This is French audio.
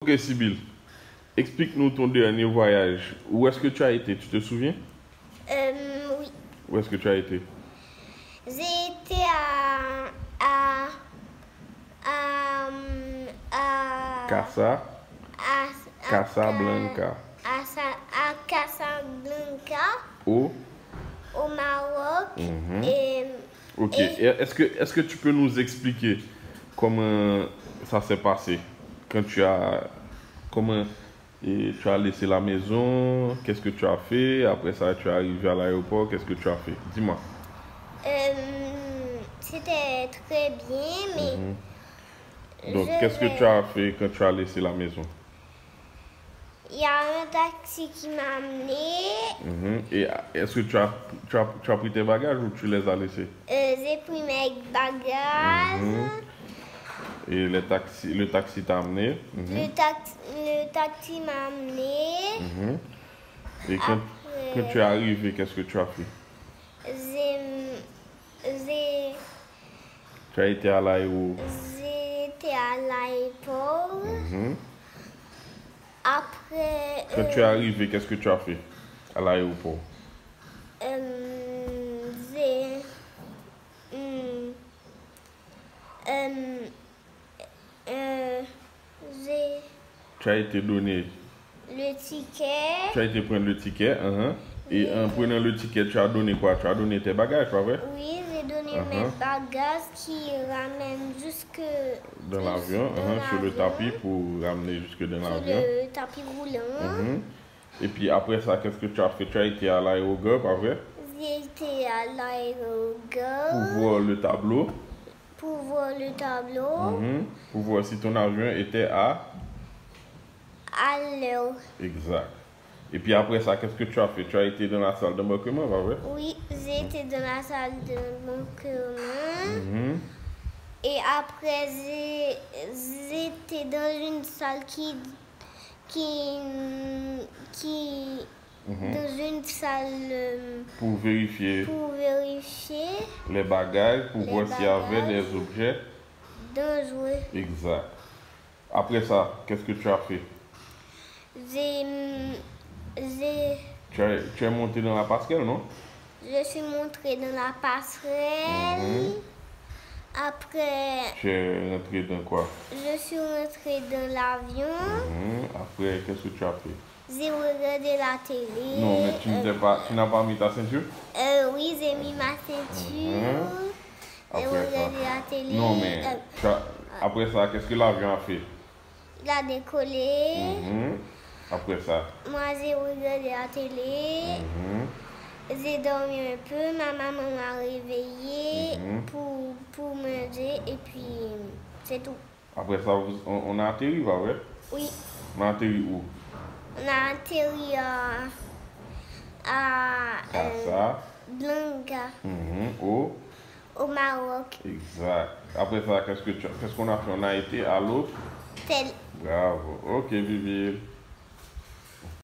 Ok, Sibyl, explique-nous ton dernier voyage. Où est-ce que tu as été? Tu te souviens? Oui. Où est-ce que tu as été? J'ai été à Casablanca. à Casablanca, Au? au Maroc. Mhm. Et, Ok. et Et est-ce que tu peux nous expliquer comment ça s'est passé? Quand comment tu as laissé la maison? Qu'est-ce que tu as fait? Après ça, tu es arrivé à l'aéroport. Qu'est-ce que tu as fait? Dis-moi. c'était très bien, mais Donc, je qu'est-ce que tu vais. as fait quand tu as laissé la maison? Il y a un taxi qui m'a amené. Mhm. Et est-ce que tu as pris tes bagages ou tu les as laissés? J'ai pris mes bagages. Mhm. Et le taxi t'a amené. Mhm. Le taxi m'a amené. Mhm. Et quand tu es Après, arrivé, qu'est-ce que tu as fait? j'ai Tu as été à l'aéroport. j'étais à l'aéroport. Mhm. Après, Quand tu es arrivé, qu'est-ce que tu as fait à l'aéroport? j'ai hum, j'ai Tu as été donné, le ticket. tu as été prendre le ticket. Et en prenant le ticket, tu as donné quoi? Tu as donné tes bagages, pas vrai? Oui, j'ai donné mes bagages qui ramènent jusque Dans l'avion, sur le tapis pour ramener jusque dans sur l'avion. le tapis roulant. Mhm. Et puis après ça, qu'est-ce que tu as fait? Tu as été à l'aérogare, pas vrai? J'ai été à Pour l'aérogare voir le tableau. pour voir le tableau. Pour voir si ton avion était à... Alors, Exact. Et puis après ça, qu'est-ce que tu as fait? Tu as été dans la salle d'embarquement, pas vrai? oui, j'ai été dans la salle de mon commun. Mhm. Et après, j'étais dans une salle dans une salle Pour vérifier pour vérifier les bagages, pour les voir s'il y avait bagages des objets. dangereux. Exact. Après ça, qu'est-ce que tu as fait? J'ai, j'ai, Tu es monté dans la passerelle, non? je suis montrée dans la passerelle. Après, Tu es rentré dans quoi? je suis rentrée dans l'avion. Après, qu'est-ce que tu as fait? J'ai regardé la télé. Non, mais tu n'as pas mis ta ceinture? Oui, j'ai mis ma ceinture. J'ai Après ça. regardé la télé. Non, mais après ça, qu'est-ce que l'avion a fait? Il a décollé. Après ça. Moi, j'ai regardé la télé. J'ai dormi un peu. Ma maman m'a réveillée pour manger. Et puis, c'est tout. Après ça, on a atterri, pas vrai? Oui, On a atterri où? on a atterri à Blanca, Au Maroc. Exact. Après ça, qu'est-ce qu'on a fait? On a été à l'autre. Tel. Bravo. Ok, Vivi.